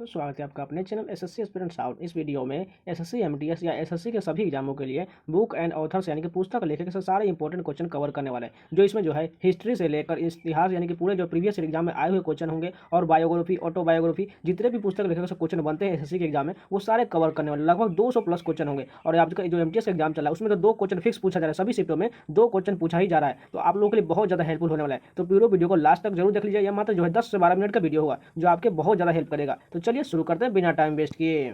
तो स्वागत है आपका अपने चैनल एसएससी एस्पिरेंट साउथ। इस वीडियो में एसएससी एमटीएस या एसएससी के सभी एग्जामों के लिए बुक एंड ऑथर्स यानी कि पुस्तक लेखक से सारे इंपॉर्टेंट क्वेश्चन कवर करने वाले हैं, जो इसमें जो है हिस्ट्री से लेकर इतिहास यानी कि पूरे जो प्रीवियस एग्जाम में आए हुए क्वेश्चन होंगे और बायोग्राफी, ऑटोबायोग्राफी, जितने भी पुस्तक लेखक से क्वेश्चन बनते हैं एसएससी के एग्जाम में वो सारे कवर करने वाले। लगभग 200 प्लस क्वेश्चन होंगे और आपका जो एमटीएस एग्जाम चला है उसमें तो 2 क्वेश्चन फिक्स पूछा जा रहा है, सभी शिफ्टों में 2 क्वेश्चन पूछा ही जा रहा है। तो आप लोगों के लिए बहुत ज़्यादा हेल्पफुल होने वाला है, तो पूरे वीडियो को लास्ट तक जरूर देख लीजिए। यह मात्र जो है 10 से 12 मिनट का वीडियो होगा जो आपके बहुत ज़्यादा हेल्प करेगा। तो चलिए शुरू करते हैं बिना टाइम वेस्ट किए।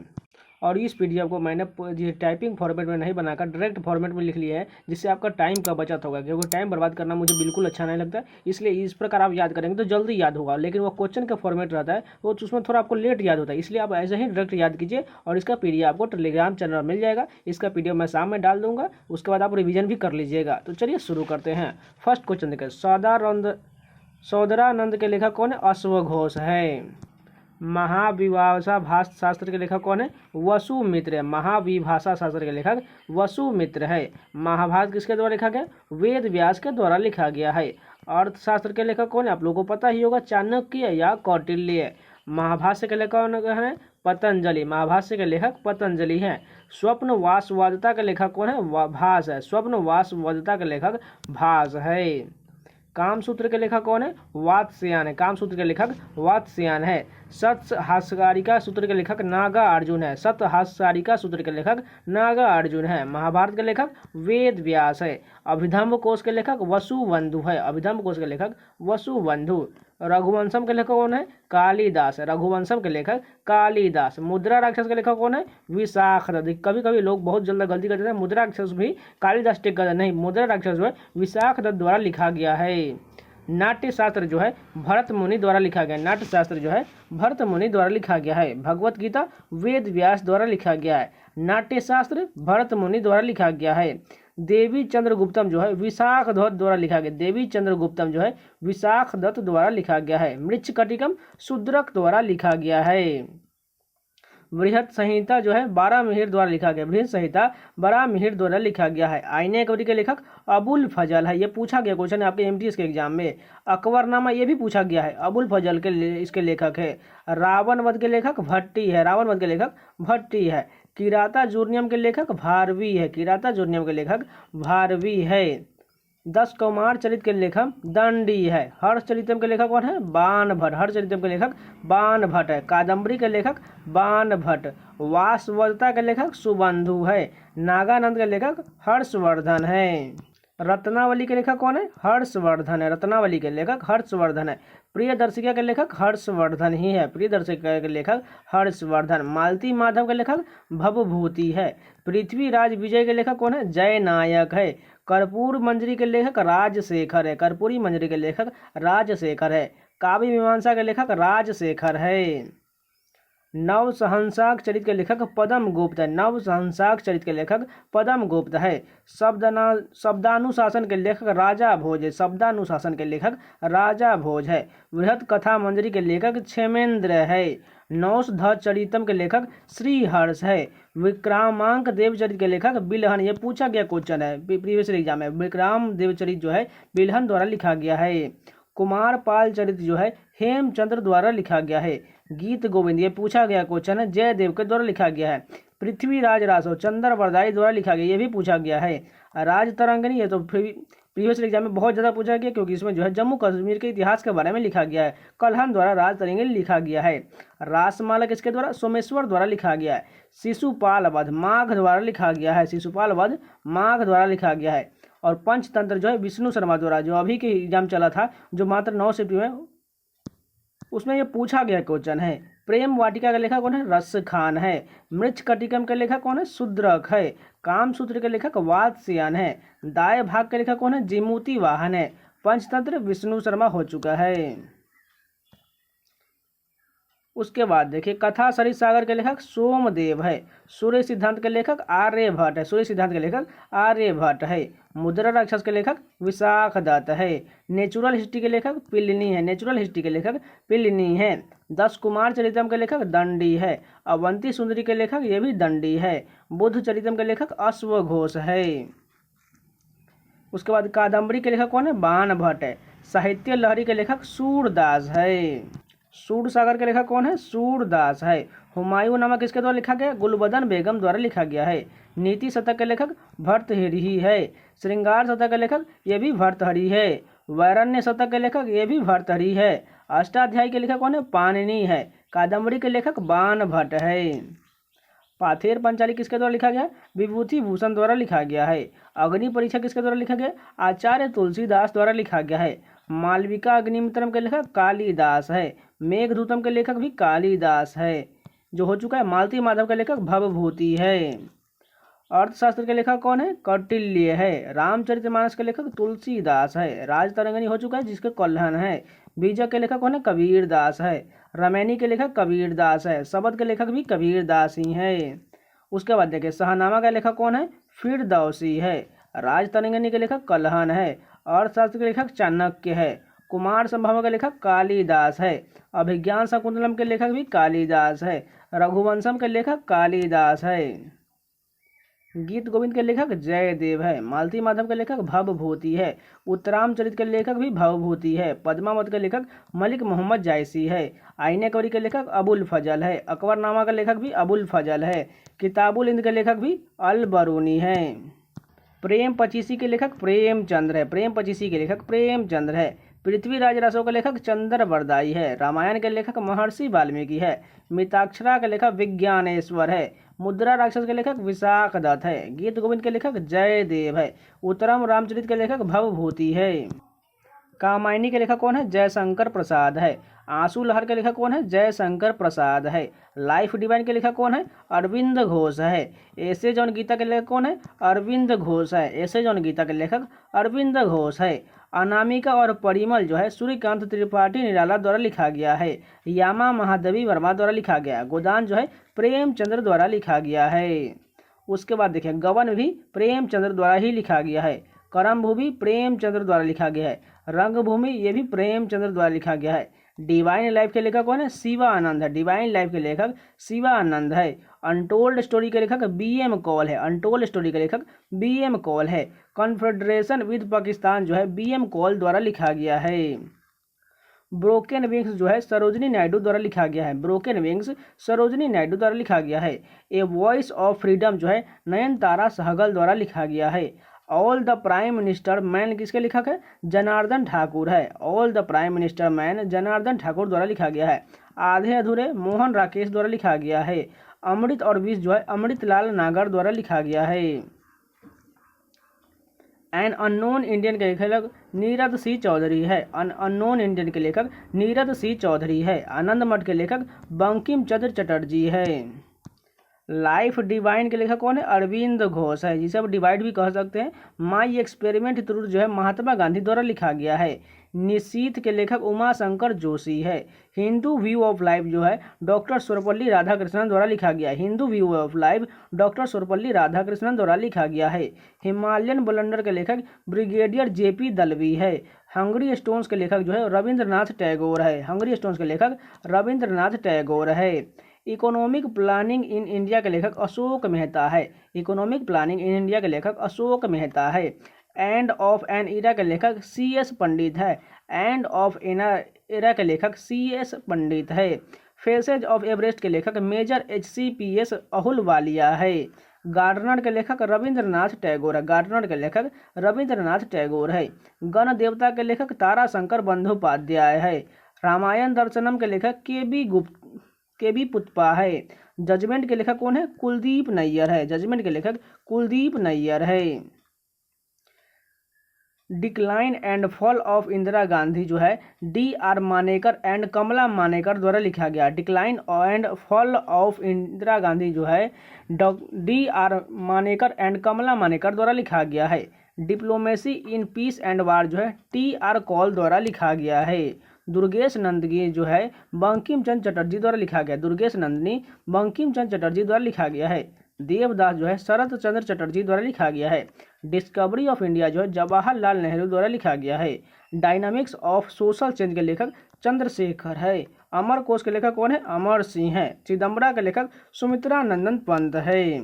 और इस पीडीएफ को मैंने टाइपिंग फॉर्मेट में नहीं बनाकर डायरेक्ट फॉर्मेट में लिख लिया है, जिससे आपका टाइम का बचत होगा, क्योंकि टाइम बर्बाद करना मुझे बिल्कुल अच्छा नहीं लगता। इसलिए इस प्रकार आप याद करेंगे तो जल्दी याद होगा, लेकिन वो क्वेश्चन का फॉर्मेट रहता है वो उसमें थोड़ा आपको लेट याद होता है। इसलिए आप ऐसे ही डायरेक्ट याद कीजिए और इसका पीडीएफ आपको टेलीग्राम चैनल मिल जाएगा। इसका पीडीएफ मैं शाम में डाल दूंगा, उसके बाद आप रिविजन भी कर लीजिएगा। तो चलिए शुरू करते हैं। फर्स्ट क्वेश्चन देखिए, सौदरानंद के लेखक कौन है? अश्वघोष है। महाविभाषा भाषा शास्त्र के लेखक कौन है? वसुमित्र है। महाविभाषा शास्त्र के लेखक वसुमित्र है। महाभारत किसके द्वारा लिखा गया? वेद व्यास के द्वारा लिखा गया है। अर्थशास्त्र के लेखक कौन है? आप लोगों को पता ही होगा, चाणक्य या कौटिल्य। महाभाष्य के लेखक कौन है? पतंजलि। महाभाष्य के लेखक पतंजलि हैं। स्वप्न वासवादता के लेखक कौन है? भास है। स्वप्न वासवादता के लेखक भास है। कामसूत्र के लेखक कौन है? वात्स्यायन है। कामसूत्र के लेखक वात्स्यायन है। सतहास्यकारिका सूत्र के लेखक नागार्जुन है। सतहास्यकारिका सूत्र के लेखक नागार्जुन है। महाभारत के लेखक वेद व्यास है। अभिधम्म कोश के लेखक वसुबंधु है। अभिधम्म कोश के लेखक वसुबंधु। रघुवंशम के लेखक कौन है? कालिदास है। रघुवंशम के लेखक कालिदास। मुद्रा राक्षस के लेखक कौन है? विशाखदत्त। कभी कभी लोग बहुत जल्द गलती कर देते हैं, मुद्रा राक्षस भी कालिदास टेक कर नहीं, मुद्रा राक्षस जो है विशाखदत्त द्वारा लिखा गया है। नाट्य शास्त्र जो है भरत मुनि द्वारा लिखा गया है। नाट्य शास्त्र जो है भरत मुनि द्वारा लिखा गया है। भगवत गीता वेद व्यास द्वारा लिखा गया है। नाट्य शास्त्र भरत मुनि द्वारा लिखा गया है। देवी चंद्रगुप्तम जो है विशाखदत्त द्वारा लिखा गया। देवी चंद्रगुप्तम जो है विशाखदत्त द्वारा लिखा गया है। मृच्छकटिकम शूद्रक द्वारा लिखा गया है। बृहत संहिता जो है बारामिहिर द्वारा लिखा गया। बृहत संहिता बारामिहिर द्वारा लिखा गया है। आईने अकबरी के लेखक अबुल फजल है। ये पूछा गया क्वेश्चन है आपके एमटीएस के एग्जाम में। अकबरनामा ये भी पूछा गया है, अबुल फजल के इसके लेखक है। रावण वध के लेखक भट्टी है। रावण वध के लेखक भट्टी है। किराता जूर्नियम के लेखक भारवी है। किराता जूर्नियम के लेखक भारवी है। 10 कुमार चरित के लेखक दंडी है। हर्षचरितम के लेखक कौन है? बाणभट्ट। हर्षचरितम के लेखक बाणभट्ट है। कादम्बरी के लेखक बाणभट्ट। वासवदता के लेखक सुबंधु है। नागानंद के लेखक हर्षवर्धन है। रत्नावली के लेखक कौन है? हर्षवर्धन है। रत्नावली के लेखक हर्षवर्धन है। प्रियदर्शिका के लेखक हर्षवर्धन ही है। प्रियदर्शिका के लेखक हर्षवर्धन। मालती माधव के लेखक भवभूति है। पृथ्वीराज विजय के लेखक कौन है? जयनायक है। कर्पूर मंजरी के लेखक राजशेखर है। कर्पूरी मंजरी के लेखक राजशेखर है। काव्य मीमांसा के लेखक राजशेखर है। नव सहंसाक चरित के लेखक पद्म गुप्त है। नव सहंसाक चरित के लेखक पद्म गुप्त है। शब्दानुशासन के लेखक राजा भोज है। शब्दानुशासन के लेखक राजा भोज है। बृहत कथा मंजरी के लेखक क्षेमेंद्र है। नौषध चरितम के लेखक श्रीहर्ष है। विक्रामांक देवचरित के लेखक बिल्हन। ये पूछा गया क्वेश्चन है प्रीवियस एग्जाम में। विक्राम देवचरित जो है बिल्हन द्वारा लिखा गया है। कुमार पाल चरित जो है हेमचंद्र द्वारा लिखा गया है। गीत गोविंद ये पूछा गया क्वेश्चन है, जयदेव के द्वारा लिखा गया है। पृथ्वीराज रासो चंद्र वरदाई द्वारा लिखा गया, ये भी पूछा गया है। राज तरंगिणी ये तो प्रीवियस एग्जाम में बहुत ज़्यादा पूछा गया, क्योंकि इसमें जो है जम्मू कश्मीर के इतिहास के बारे में लिखा गया है। कल्हन द्वारा राज तरंगिणी लिखा गया है। रासमाला किसके द्वारा? सोमेश्वर द्वारा लिखा गया है। शिशुपाल वध माघ द्वारा लिखा गया है। शिशुपाल वध माघ द्वारा लिखा गया है। और पंचतंत्र जो है विष्णु शर्मा द्वारा, जो अभी के एग्जाम चला था जो मात्र 9 शिफ्ट में, उसमें ये पूछा गया क्वेश्चन है। प्रेम वाटिका का लेखक कौन है? रस खान है। मृच्छकटिकम के लेखक कौन है? शूद्रक है। कामसूत्र के लेखक वात्स्यायन है। दाय भाग के लेखक कौन है? जिमूति वाहन है। पंचतंत्र विष्णु शर्मा हो चुका है। उसके बाद देखिए, कथा सरित सागर के लेखक सोमदेव है। सूर्य सिद्धांत के लेखक आर्यभट्ट है। सूर्य सिद्धांत के लेखक आर्यभट्ट है। मुद्रा राक्षस के लेखक विशाखदत्त है। नेचुरल हिस्ट्री के लेखक प्लिनी है। नेचुरल हिस्ट्री के लेखक प्लिनी है। 10 कुमार चरितम के लेखक दंडी है। अवंती सुंदरी के लेखक ये भी दंडी है। बुद्ध चरितम के लेखक अश्वघोष है। उसके बाद कादम्बरी के लेखक कौन है? बाणभट्ट है। साहित्य लहरी के लेखक सूरदास है। सूरसागर के लेखक कौन है? सूरदास है। हुमायूं नामा किसके द्वारा लिखा गया? गुलबदन बेगम द्वारा लिखा गया है। नीति शतक के लेखक भर्तृहरि है। श्रृंगार शतक के लेखक ये भी भर्तृहरि है। वैरण्य शतक के लेखक ये भी भर्तृहरि है। अष्टाध्यायी के लेखक कौन है? पाणिनि है। कादम्बरी के लेखक बाणभट्ट है। पाथेर पंचाली किसके द्वारा लिखा गया? विभूति भूषण द्वारा लिखा गया है। अग्नि परीक्षा किसके द्वारा लिखा गया? आचार्य तुलसीदास द्वारा लिखा गया है। मालविका अग्निमित्रम के लेखक कालिदास है। मेघदूतम के लेखक भी कालिदास है। जो हो चुका है मालती माधव के लेखक भवभूति है। अर्थशास्त्र के लेखक कौन है? कौटिल्य है। रामचरितमानस के लेखक तुलसीदास है। राजतरंगिणी हो चुका है जिसके कल्हन है। बीजक के लेखक कौन है? कबीरदास है। रामायणी के लेखक कबीरदास है। शबद के लेखक भी कबीरदास ही है। उसके बाद देखिए शाहनामा का लेखक कौन है? फिरदौसी है। राजतरंगिणी के लेखक कल्हन है। अर्थशास्त्र के लेखक चाणक्य है। कुमार संभव के लेखक कालिदास है। अभिज्ञान शाकुंतलम के लेखक भी कालिदास है। रघुवंशम के लेखक कालिदास है। गीत गोविंद के लेखक जयदेव है। मालती माधव के लेखक भवभूति है। उत्तरामचरित के लेखक भी भवभूति है। पद्मावत के लेखक मलिक मोहम्मद जायसी है। आईने कवरी के लेखक अबुल फजल है। अकबरनामा का लेखक भी अबुल फजल है। किताबुल हिंद के लेखक भी अल बरूनी है। प्रेम पचीसी के लेखक प्रेमचंद्र है। प्रेम पचीसी के लेखक प्रेमचंद्र है। पृथ्वीराज रासो के लेखक चंद्रवरदाई है। रामायण के लेखक महर्षि वाल्मीकि है। मिताक्षरा के लेखक विज्ञानेश्वर है। मुद्रा राक्षस के लेखक विशाख दत्त है। गीत गोविंद के लेखक जयदेव है। उत्तरम रामचरित के लेखक भवभूति है। कामायनी के लेखक कौन है? जयशंकर प्रसाद है। आंसू लहर के लेखक कौन है? जयशंकर प्रसाद है। लाइफ डिवाइन के लेखक कौन है? अरविंद घोष है। ऐसे जौन गीता के लेखक कौन है? अरविंद घोष है। ऐसे जौन गीता के लेखक अरविंद घोष है। अनामिका और परिमल जो है सूर्यकांत त्रिपाठी निराला द्वारा लिखा गया है। यामा महादेवी वर्मा द्वारा लिखा गया है। गोदान जो है प्रेमचंद्र द्वारा लिखा गया है। उसके बाद देखिए गबन भी प्रेमचंद्र द्वारा ही लिखा गया है। करमभूमि प्रेमचंद्र द्वारा लिखा गया है। रंगभूमि ये भी प्रेमचंद्र द्वारा लिखा गया है। डिवाइन लाइफ के लेखक कौन है? शिवानंद है। डिवाइन लाइफ के लेखक शिवानंद है। अनटोल्ड स्टोरी के लेखक बीएम कॉल है। अनटोल्ड स्टोरी के लेखक बीएम कॉल है। कॉन्फेडरेशन विद पाकिस्तान जो है बीएम कॉल द्वारा लिखा गया है। ब्रोकन विंग्स जो है सरोजनी नायडू द्वारा लिखा गया है। ब्रोकन विंग्स सरोजनी नायडू द्वारा लिखा गया है। ए वॉइस ऑफ फ्रीडम जो है नयनतारा सहगल द्वारा लिखा गया है। All the prime minister man किसके लेखक है? जनार्दन ठाकुर है। All the prime minister man Janardan Thakur द्वारा लिखा गया है। आधे अधूरे मोहन राकेश द्वारा लिखा गया है। अमृत और विष जो है अमृतलाल नागर द्वारा लिखा गया है। एन अननोन इंडियन के लेखक नीरद सी चौधरी है। अननोन इंडियन के लेखक नीरद सी चौधरी है। आनंद मठ के लेखक बंकिम चंद्र चटर्जी है। लाइफ डिवाइन के लेखक कौन है? अरविंद घोष है, जिसे आप डिवाइड भी कह सकते हैं। माई एक्सपेरिमेंट ट्रूथ जो है महात्मा गांधी द्वारा लिखा गया है। निशीथ के लेखक उमा शंकर जोशी है। हिंदू व्यू ऑफ लाइफ जो है डॉक्टर सर्वपल्ली राधाकृष्णन द्वारा लिखा गया है। Hindu view of life doctor Sarvepalli Radhakrishnan द्वारा लिखा गया है। हिमालयन बुलंडर के लेखक ब्रिगेडियर जेपी दलवी है। हंगरी स्टोन्स के लेखक जो है रविंद्रनाथ टैगोर है। हंगरी स्टोन्स के लेखक रविंद्रनाथ टैगोर है। इकोनॉमिक प्लानिंग इन इंडिया के लेखक अशोक मेहता है। इकोनॉमिक प्लानिंग इन इंडिया के लेखक अशोक मेहता है। एंड ऑफ एन इरा के लेखक CS पंडित है। एंड ऑफ एन इरा के लेखक CS पंडित है। फेसेज ऑफ एवरेस्ट के लेखक मेजर HCPS अहुलवालिया है। गार्डनर के लेखक रविंद्रनाथ टैगोर है। गार्डनर के लेखक रविंद्रनाथ टैगोर है। गण देवता के लेखक ताराशंकर बंदोपाध्याय है। रामायण दर्शनम के लेखक के बी पुष्पा है। जजमेंट के लेखक कौन है? कुलदीप नैयर है। जजमेंट के लेखक कुलदीप नैयर है। Decline and fall of Indira Gandhi जो है DR मानेकर एंड कमला मानेकर द्वारा लिखा गया। Decline and fall of Indira Gandhi जो है DR मानेकर एंड कमला मानेकर द्वारा लिखा गया है। डिप्लोमेसी इन पीस एंड वार जो है TR कॉल द्वारा लिखा गया है। दुर्गेश नंदनी जो है बंकिम चंद्र चटर्जी द्वारा लिखा गया। दुर्गेश नंदनी बंकिम चंद्र चटर्जी द्वारा लिखा गया है। देवदास जो है शरत चंद्र चटर्जी द्वारा लिखा गया है। डिस्कवरी ऑफ इंडिया जो है जवाहरलाल नेहरू द्वारा लिखा गया है। डायनामिक्स ऑफ सोशल चेंज के लेखक चंद्रशेखर है। अमर कोश के लेखक कौन है? अमर सिंह है। चिदम्बरा के लेखक सुमित्रा नंदन पंत है।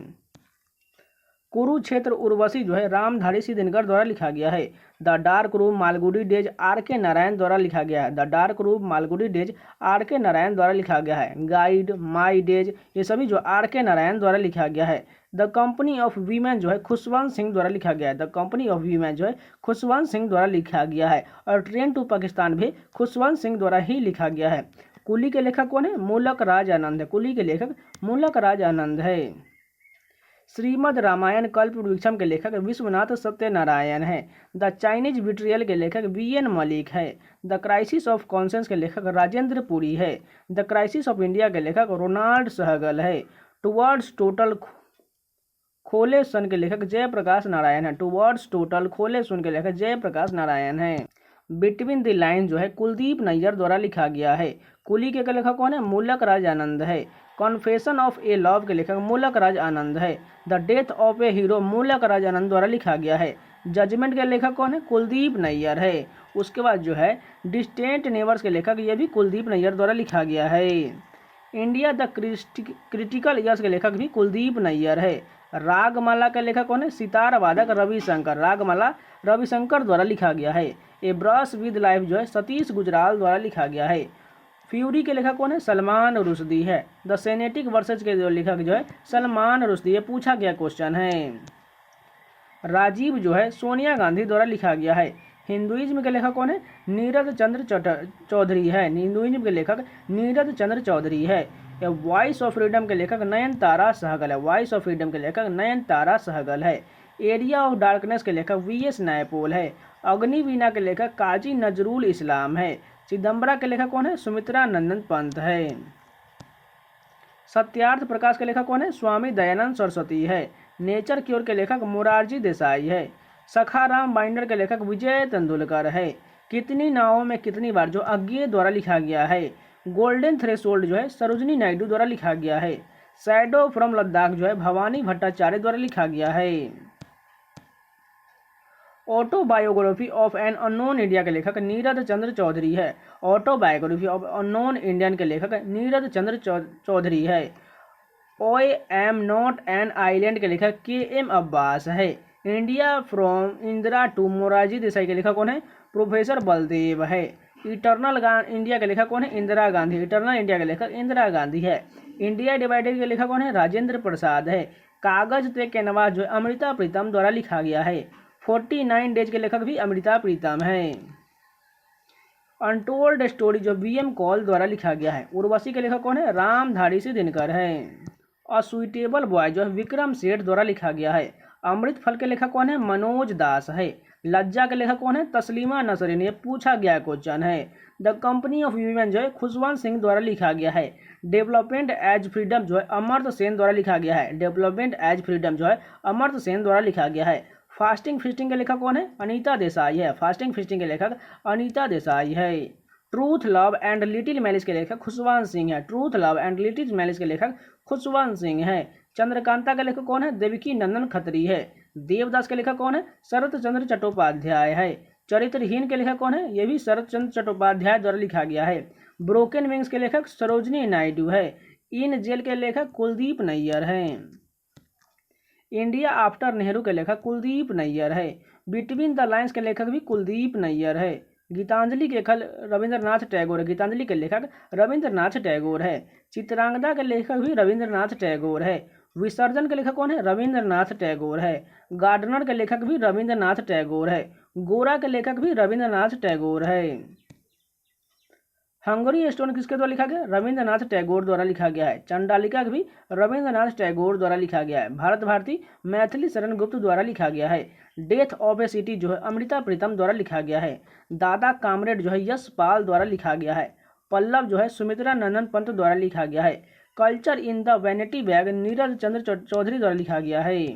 कुरुक्षेत्र उर्वशी जो है रामधारी सिंह दिनकर द्वारा लिखा गया है। The dark room Malgudi days R.K. Narayan द्वारा लिखा गया है। The dark room Malgudi days R.K. Narayan द्वारा लिखा गया है। गाइड, माई डेज, ये सभी जो R.K. नारायण द्वारा लिखा गया है। द कंपनी ऑफ वीमेन जो है खुशवंत सिंह द्वारा लिखा गया है। द कंपनी ऑफ वीमेन जो है खुशवंत सिंह द्वारा लिखा गया है। और ट्रेन टू पाकिस्तान भी खुशवंत सिंह द्वारा ही लिखा गया है। कुली के लेखक कौन है? मूलक राज आनंद है। कुली के लेखक मूलक राज आनंद है। श्रीमद् रामायण कल्प वृक्षम के लेखक विश्वनाथ सत्यनारायण है। द चाइनीज विट्रियल के लेखक V.N. मलिक है। द क्राइसिस ऑफ कॉन्सेंस के लेखक राजेंद्र पुरी है। द क्राइसिस ऑफ इंडिया के लेखक रोनाल्ड सहगल है। टुवर्ड्स टोटल खोले सन के लेखक जयप्रकाश नारायण है। टुवर्ड्स टोटल खोले सुन के लेखक जयप्रकाश नारायण है। बिटवीन द लाइन जो है कुलदीप नैयर द्वारा लिखा गया है। कुली के लेखक कौन है? मूलक राज आनंद है। कॉन्फेशन ऑफ ए लव के लेखक मूलक राज आनंद है। The death of A hero मूलक राज आनंद द्वारा लिखा गया है। जजमेंट के लेखक कौन है? कुलदीप नैयर है। उसके बाद जो है डिस्टेंट नेबर्स के लेखक ये भी कुलदीप नैयर द्वारा लिखा गया है। इंडिया द क्रिटिकल ईयर्स के लेखक भी कुलदीप नैयर है। रागमाला का लेखक कौन है? सितार वादक रविशंकर। रागमाला रविशंकर द्वारा लिखा गया है। ए ब्रश विद लाइफ जो है सतीश गुजराल द्वारा लिखा गया है। फ्यूरी के लेखक कौन है? सलमान रुश्दी है। द सेनेटिक वर्सेज के जो लेखक जो है सलमान रुश्दी, ये पूछा गया क्वेश्चन है। राजीव जो है सोनिया गांधी द्वारा लिखा गया है। हिंदुइज्म के लेखक कौन है? नीरज चंद्र चौधरी है। हिंदुइज्म के लेखक नीरज चंद्र चौधरी है। वॉइस ऑफ फ्रीडम के लेखक नयनतारा सहगल है। वॉइस ऑफ फ्रीडम के लेखक नयनतारा सहगल है। एरिया ऑफ डार्कनेस के लेखक V.S. नायपोल है। अग्निवीणा के लेखक काजी नजरुल इस्लाम है। चिदम्बरा के लेखक कौन है? सुमित्रा नंदन पंत है। सत्यार्थ प्रकाश के लेखक कौन है? स्वामी दयानंद सरस्वती है। नेचर क्योर के लेखक मोरारजी देसाई है। सखाराम बाइंडर के लेखक विजय तेंदुलकर है। कितनी नावों में कितनी बार जो अज्ञे द्वारा लिखा गया है। गोल्डन थ्रेशोल्ड जो है सरोजनी नायडू द्वारा लिखा गया है। शैडो फ्रॉम लद्दाख जो है भवानी भट्टाचार्य द्वारा लिखा गया है। Autobiography of an unknown India के लेखक नीरज चंद्र चौधरी है। ऑटोबायोग्राफी ऑफ अननोन इंडियन के लेखक नीरज चंद्र चौधरी है। I am not an island के लेखक K.M. अब्बास है। India from Indira to Morarji Desai के लेखक कौन है? प्रोफेसर बलदेव है। इटर्नल इंडिया के लेखक कौन है? इंदिरा गांधी। इटर्नल इंडिया के लेखक इंदिरा गांधी है। इंडिया डिवाइडेड के लेखक कौन है? राजेंद्र प्रसाद है। कागज पे कैनवास जो है अमृता प्रीतम द्वारा लिखा गया है। 49 डेज के लेखक भी अमृता प्रीतम है। अनटोल्ड स्टोरी जो B.M. कॉल द्वारा लिखा गया है। उर्वशी के लेखक कौन है? रामधारी सिंह दिनकर है। अ सुइटेबल बॉय जो है विक्रम सेठ द्वारा लिखा गया है। अमृत फल के लेखक कौन है? मनोज दास है। लज्जा के लेखक कौन है? तस्लीमा नसरीन, ये पूछा गया क्वेश्चन है। द कंपनी ऑफ वीमेन जो है खुशवंत सिंह द्वारा लिखा गया है। डेवलपमेंट एज फ्रीडम जो है अमर्त्य सेन द्वारा लिखा गया है। डेवलपमेंट एज फ्रीडम जो है अमर्त्य सेन द्वारा लिखा गया है। फास्टिंग फीस्टिंग के लेखक कौन है? अनीता देसाई है। फास्टिंग फीस्टिंग के लेखक अनीता देसाई है। Truth love and little malice के लेखक खुशवंत सिंह है। Truth love and little malice के लेखक खुशवंत सिंह है। चंद्रकांता के लेखक कौन है? देवकी नंदन खत्री है। देवदास के लेखक कौन है? शरत चंद्र चट्टोपाध्याय है। चरित्रहीन के लेखक कौन है? ये भी शरत चंद्र चट्टोपाध्याय द्वारा लिखा गया है। ब्रोकन विंग्स के लेखक सरोजनी नायडू है। इन जेल के लेखक कुलदीप नैयर है। इंडिया आफ्टर नेहरू के लेखक कुलदीप नैयर है। बिटवीन द लाइन्स के लेखक भी कुलदीप नैयर है। गीतांजलि के खल रविंद्रनाथ टैगोर है। गीतांजलि के लेखक रविंद्रनाथ टैगोर है। चित्रांगदा के लेखक भी रविंद्रनाथ टैगोर है। विसर्जन के लेखक कौन है? रविंद्रनाथ टैगोर है। गार्डनर के लेखक भी रविंद्रनाथ टैगोर है। गोरा के लेखक भी रविंद्रनाथ टैगोर है। हंगरी स्टोन किसके द्वारा लिखा गया? रविंद्रनाथ टैगोर द्वारा लिखा गया है। चंडालिका भी रविंद्रनाथ टैगोर द्वारा लिखा गया है। भारत भारती मैथिली शरण गुप्त द्वारा लिखा गया है। डेथ ऑफ ए सिटी जो है अमृता प्रीतम द्वारा लिखा गया है। दादा कामरेड जो है यश पाल द्वारा लिखा गया है। पल्लव जो है सुमित्रा नंदन पंत द्वारा लिखा गया है। Culture in the vanity bag Neeraj Chandra Chaudhary द्वारा लिखा गया है।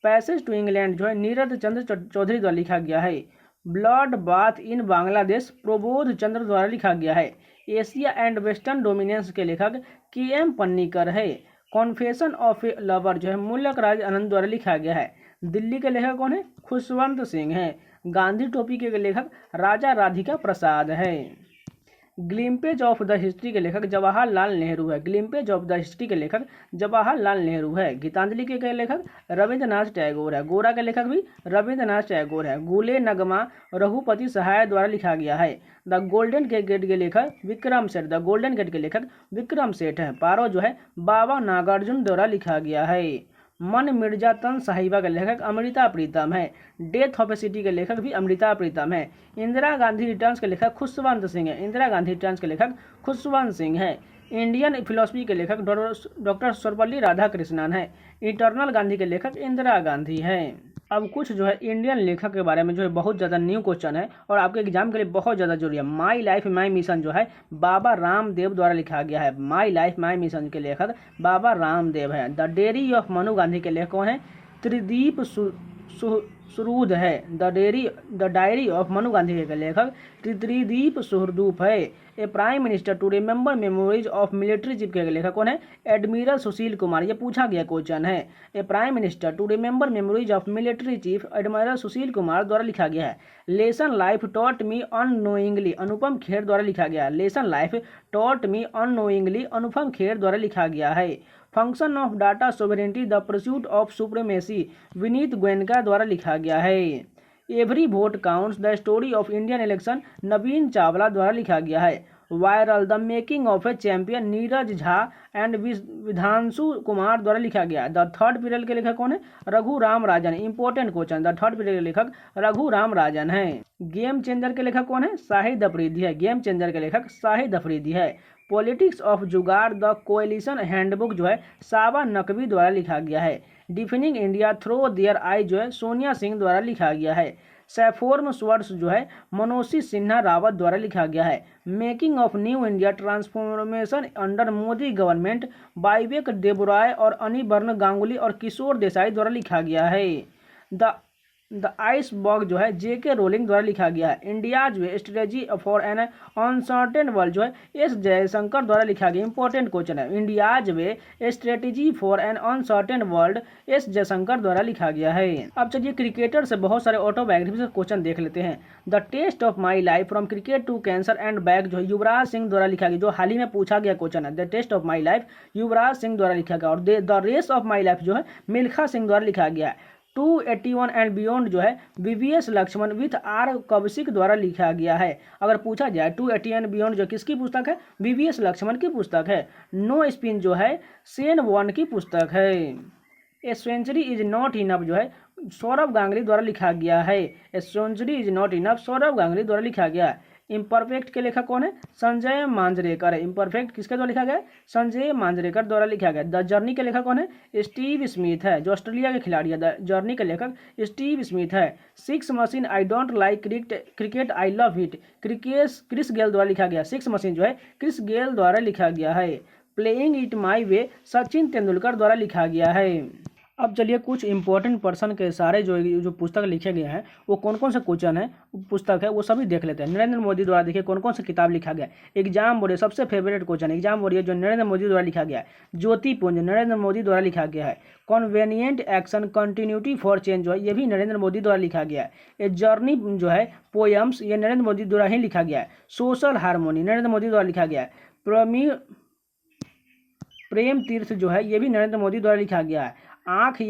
पैसेज टू इंग्लैंड जो है नीरज चंद्र चौधरी द्वारा लिखा गया है। Blood bath in Bangladesh Prabodh Chandra द्वारा लिखा गया है। एशिया एंड वेस्टर्न डोमिनेंस के लेखक K.M. पन्नीकर है। कॉन्फेशन ऑफ ए लवर जो है मुल्क राज आनंद द्वारा लिखा गया है। दिल्ली के लेखक कौन है? खुशवंत सिंह है। गांधी टोपी के लेखक राजा राधिका प्रसाद है। ग्लिम्पेज ऑफ द हिस्ट्री के लेखक जवाहरलाल नेहरू है। ग्लिम्पेज ऑफ द हिस्ट्री के लेखक जवाहरलाल नेहरू है। गीतांजलि के लेखक रविंद्रनाथ टैगोर है। गोरा के लेखक भी रविंद्रनाथ टैगोर है। गुले नगमा रघुपति सहाय द्वारा लिखा गया है। द गोल्डन गेट के लेखक Vikram Seth. The golden gate के लेखक विक्रम सेठ है। पारो जो है बाबा नागार्जुन द्वारा लिखा गया है। मन मिर्जा तन साहिबा के लेखक अमृता प्रीतम है। डेथ ऑफ ए सिटी के लेखक भी अमृता प्रीतम है। इंदिरा गांधी रिटर्न्स के लेखक खुशवंत सिंह है। इंदिरा गांधी रिटर्न्स के लेखक खुशवंत सिंह है। इंडियन फिलोसफी के लेखक डॉक्टर सर्वपल्ली राधाकृष्णन है। इटर्नल गांधी के लेखक इंदिरा गांधी है। अब कुछ जो है इंडियन लेखक के बारे में जो है बहुत ज़्यादा न्यू क्वेश्चन है और आपके एग्जाम के लिए बहुत ज़्यादा जरूरी है। माई लाइफ माई मिशन जो है बाबा रामदेव द्वारा लिखा गया है। माई लाइफ माई मिशन के लेखक बाबा रामदेव है। The dairy of Manu Gandhi के लेखक कौन है? त्रिदीप सुरूद है। The diary of Manu Gandhi के लेखक त्रिदीप सुहरदूप है। A prime minister to remember memories of military chief के लेखक कौन है? एडमिरल सुशील कुमार। ये पूछा गया क्वेश्चन है। A prime minister to remember memories of military chief admiral Sushil Kumar द्वारा लिखा गया है। Lesson life taught me unknowingly Anupam Kher द्वारा लिखा गया है। Lesson life taught me unknowingly Anupam Kher द्वारा लिखा गया है। Function of data sovereignty the pursuit of supremacy Vineet Goenka द्वारा लिखा गया है। Every vote counts the story of Indian election Navin Chawla द्वारा लिखा गया है। Viral the making of a champion Neeraj Jha and Vidhanshu Kumar द्वारा लिखा गया है। द थर्ड पीरियड के लेखक कौन है? Raghu Ram Rajan. Important question. The third period के लेखक रघु राम राजन है। गेम चेंजर के लेखक कौन है? शाहिद अफरीदी है। गेम चेंजर के लेखक शाहिद अफरीदी है। पॉलिटिक्स ऑफ जुगाड़ द कोएलिशन हैंडबुक जो है साबा नकवी द्वारा लिखा गया है। डिफिनिंग इंडिया थ्रो देयर आई जो है सोनिया सिंह द्वारा लिखा गया है। सैफोर्म स्वर्ड्स जो है मनोसी सिन्हा रावत द्वारा लिखा गया है। Making of new India transformation under Modi government Bibek Debroy और अनिबर्न गांगुली और किशोर देसाई द्वारा लिखा गया है। द आइसबर्ग जो है जेके रोलिंग द्वारा लिखा गया है। India's way strategy for an uncertain world जो है एस जयशंकर द्वारा लिखा गया। इंपॉर्टेंट क्वेश्चन है। India's way strategy for an uncertain world S Jaishankar द्वारा लिखा गया है। अब चलिए क्रिकेटर से बहुत सारे ऑटोबायोग्राफी से क्वेश्चन देख लेते हैं। The test of my life from cricket to cancer and back जो है युवराज सिंह द्वारा लिखा गया, जो हाल ही में पूछा गया क्वेश्चन है। The test of my life Yuvraj Singh द्वारा लिखा गया। और the race of my life जो है मिल्खा सिंह द्वारा लिखा गया है। 281 एंड बियॉन्ड जो है VVS Laxman with R Kaushik द्वारा लिखा गया है। अगर पूछा जाए 281 बियॉन्ड जो किसकी पुस्तक है? वीवीएस लक्ष्मण की पुस्तक है। नो स्पिन जो है सेन वन की पुस्तक है। A century is not enough जो है सौरभ गांगुली द्वारा लिखा गया है। A century is not enough Sourav Ganguly द्वारा लिखा गया है। इम्परफेक्ट के लेखक कौन है? संजय मांजरेकर है। इम्परफेक्ट किसके द्वारा लिखा गया? संजय मांजरेकर द्वारा लिखा गया। द जर्नी के लेखक कौन है? स्टीव स्मिथ है, जो ऑस्ट्रेलिया के खिलाड़ी है। द जर्नी के लेखक स्टीव स्मिथ है। Six machine I don't like cricket I love it Chris Gayle द्वारा लिखा गया। सिक्स मशीन जो है क्रिस गेल द्वारा लिखा गया है। प्लेइंग इट माई वे सचिन तेंदुलकर द्वारा लिखा गया है। अब चलिए कुछ इंपॉर्टेंट पर्सन के सारे जो पुस्तक लिखे गए हैं वो कौन कौन से क्वेश्चन है पुस्तक है वो सभी देख लेते हैं। नरेंद्र मोदी द्वारा देखिए कौन कौन सा किताब लिखा गया। एग्जाम बोर्ड सबसे फेवरेट क्वेश्चन एग्जाम बोर्ड जो नरेंद्र मोदी द्वारा लिखा गया है। ज्योतिपुंज नरेंद्र मोदी द्वारा लिखा गया है। कॉन्वेनिएंट एक्शन कंटिन्यूटी फॉर चेंज जो है ये भी नरेंद्र मोदी द्वारा लिखा गया है। ए जर्नी जो है पोएम्स ये नरेंद्र मोदी द्वारा ही लिखा गया है। सोशल हारमोनी नरेंद्र मोदी द्वारा लिखा गया है। प्रेम तीर्थ जो है ये भी नरेंद्र मोदी द्वारा लिखा गया है। आँख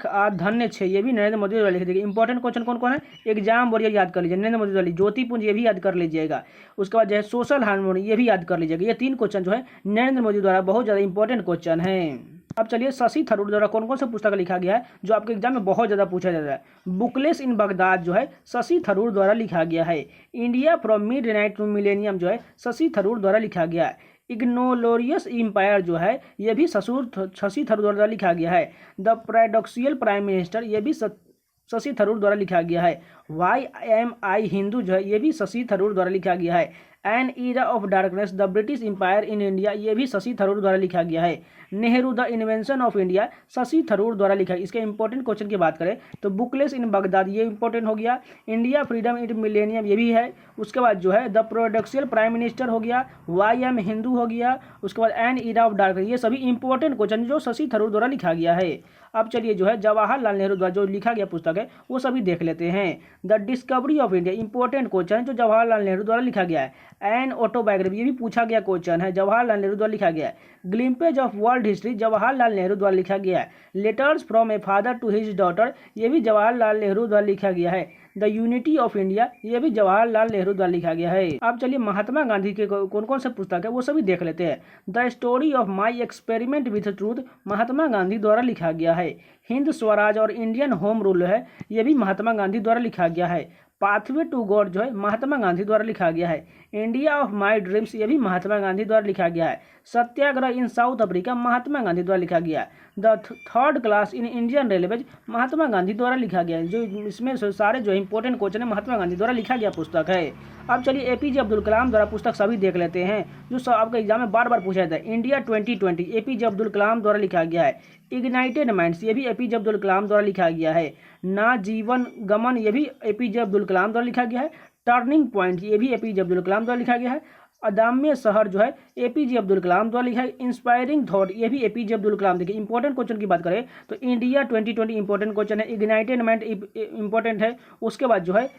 आ धन्य छे ये भी नरेंद्र मोदी द्वारा लिखे देखिए। इंपॉर्टेंट क्वेश्चन कौन कौन है एग्जाम बोर्ड याद कर लीजिए नरेंद्र मोदी द्वारा। ज्योतिपुंज ये भी याद कर लीजिएगा। उसके बाद जो है सोशल हार्मोनी ये भी याद कर लीजिएगा। ये 3 क्वेश्चन जो है नरेंद्र मोदी द्वारा बहुत ज़्यादा इंपॉर्टेंट क्वेश्चन है। अब चलिए शशि थरूर द्वारा कौन कौन सा पुस्तक लिखा गया है जो आपके एग्जाम में बहुत ज़्यादा पूछा जाता है। बुकलेस इन बगदाद जो है शशि थरूर द्वारा लिखा गया है। India from midnight to millennium जो है शशि थरूर द्वारा लिखा गया है। इग्नोलोरियस एम्पायर जो है ये भी शशि थरूर द्वारा लिखा गया है। द पैराडॉक्सियल प्राइम मिनिस्टर ये भी शशि थरूर द्वारा लिखा गया है। वाई एम आई हिंदू जो है ये भी शशि थरूर द्वारा लिखा गया है। An era of darkness the British empire in India, ये भी शशि थरूर द्वारा लिखा गया है। Nehru the invention of India, Shashi Tharoor द्वारा लिखा है। इसके इंपॉर्टेंट क्वेश्चन की बात करें तो बुकलेस इन बगदाद, ये इंपॉर्टेंट हो गया। इंडिया फ्रीडम इन मिलेनियम, ये भी है। उसके बाद जो है द प्रोडक्शियल प्राइम मिनिस्टर हो गया, वाई एम हिंदू हो गया। उसके बाद एन ईरा ऑफ डार्कनेस, ये सभी इंपॉर्टेंट क्वेश्चन जो शशि थरूर द्वारा लिखा गया है। अब चलिए जो है जवाहरलाल नेहरू द्वारा जो लिखा गया पुस्तक है वो सभी देख लेते हैं। The discovery of India, important question है जो जवाहरलाल नेहरू द्वारा लिखा गया है। एन ऑटोबायोग्राफी, ये भी पूछा गया क्वेश्चन है, जवाहरलाल नेहरू द्वारा लिखा गया है। Glimpses of world history, Jawaharlal Nehru द्वारा लिखा गया है। Letters from a father to his daughter, ये भी जवाहरलाल नेहरू द्वारा लिखा गया है। द यूनिटी ऑफ इंडिया, ये भी जवाहरलाल नेहरू द्वारा लिखा गया है। अब चलिए महात्मा गांधी के कौन कौन से पुस्तक है वो सभी देख लेते हैं। The story of my experiment with truth, Mahatma Gandhi द्वारा लिखा गया है। हिंद स्वराज और इंडियन होम रूल है, ये भी महात्मा गांधी द्वारा लिखा गया है। पाथवे टू गॉड जो है महात्मा गांधी द्वारा लिखा गया है। इंडिया ऑफ माई ड्रीम्स, ये भी महात्मा गांधी द्वारा लिखा गया है। Satyagraha in South Africa, Mahatma Gandhi द्वारा लिखा गया है। The third class in Indian railways, Mahatma Gandhi द्वारा लिखा गया है। जो इसमें सारे जो इंपॉर्टेंट क्वेश्चन है महात्मा गांधी द्वारा लिखा गया पुस्तक है। अब चलिए एपीजे अब्दुल कलाम द्वारा पुस्तक सभी देख लेते हैं जो आपका एग्जाम में बार बार पूछा जाता है। इंडिया 2020, एपीजे अब्दुल कलाम द्वारा लिखा गया है। इग्नाइटेड माइंड्स, ये भी एपीजे अब्दुल कलाम द्वारा लिखा गया है। ना जीवन गमन, ये भी एपीजे अब्दुल कलाम द्वारा लिखा गया है। टर्निंग पॉइंट, ये भी एपीजे अब्दुल कलाम द्वारा लिखा गया है। अदम्य शहर जो है एपीजे अब्दुल कलाम द्वारा लिखा है। इंस्पायरिंग थॉट, ये भी एपीजे अब्दुल कलाम। देखिए इंपॉर्टेंट क्वेश्चन की बात करें तो इंडिया 2020 इंपॉर्टेंट क्वेश्चन है। इग्नाइटेड माइंड इंपॉर्टेंट है। उसके बाद जो है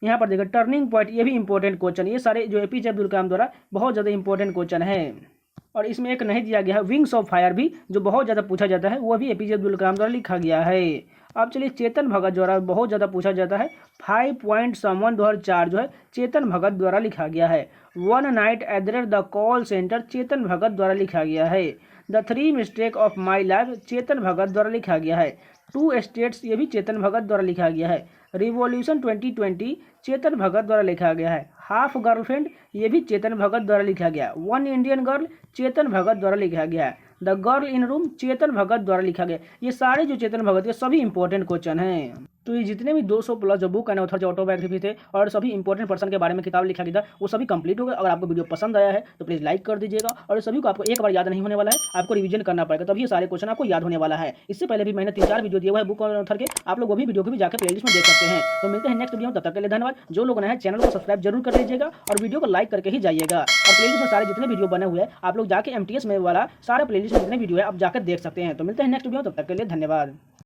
यहाँ पर देखिए टर्निंग पॉइंट, ये भी इंपॉर्टेंट क्वेश्चन। ये सारे जो एपीजे अब्दुल कलाम द्वारा बहुत ज़्यादा इंपॉर्टेंट क्वेश्चन है। और इसमें एक नहीं दिया गया है विंग्स ऑफ फायर भी, जो बहुत ज़्यादा पूछा जाता है, वो भी एपीजे अब्दुल कलाम द्वारा लिखा गया है। अब चलिए चेतन भगत द्वारा बहुत ज़्यादा पूछा जाता है। 5 पॉइंट समवन 2004 जो है चेतन भगत द्वारा लिखा गया है। One night at the call centre, Chetan Bhagat द्वारा लिखा गया है। The 3 mistake of my life, Chetan Bhagat द्वारा लिखा गया है। 2 स्टेट्स, ये भी चेतन भगत द्वारा लिखा गया है। रिवॉल्यूशन 2020, चेतन भगत द्वारा लिखा गया है। हाफ गर्लफ्रेंड, ये भी चेतन भगत द्वारा लिखा गया है। वन इंडियन गर्ल, चेतन भगत द्वारा लिखा गया है। द गर्ल इन रूम, चेतन भगत द्वारा लिखा गया। ये सारे जो चेतन भगत के सभी इंपॉर्टेंट क्वेश्चन हैं। तो ये जितने भी 200 प्लस जो बुक एंड ऑथर जो ऑटोबायोग्राफी थे और सभी इंपॉर्टेंट पर्सन के बारे में किताब लिखा गया था वो सभी कंप्लीट हो गए। अगर आपको वीडियो पसंद आया है तो प्लीज़ लाइक कर दीजिएगा। और सभी को आपको एक बार याद नहीं होने वाला है, आपको रिवीजन करना पड़ेगा, तभी ये सारे क्वेश्चन आपको याद होने वाला है। इससे पहले भी मैंने 3-4 वीडियो दिए हुए हैं बुक और ऑथर के, आप लोग वो भी वीडियो को भी जाकर प्लेलिस्ट में देख सकते हैं। तो मिलते हैं नेक्स्ट वीडियो में, तब तक के लिए धन्यवाद। जो लोग नए हैं चैनल को सब्सक्राइब जरूर कर लीजिएगा और वीडियो को लाइक करके ही जाइएगा। और प्लेलिस्ट में सारे जितने वीडियो बने हुए हैं आप लोग जाके एमटीएस में वाला सारा प्लेलिस्ट में जितने वीडियो है आप जाकर देख सकते हैं। तो मिलते हैं नेक्स्ट वीडियो, तब तक के लिए धन्यवाद।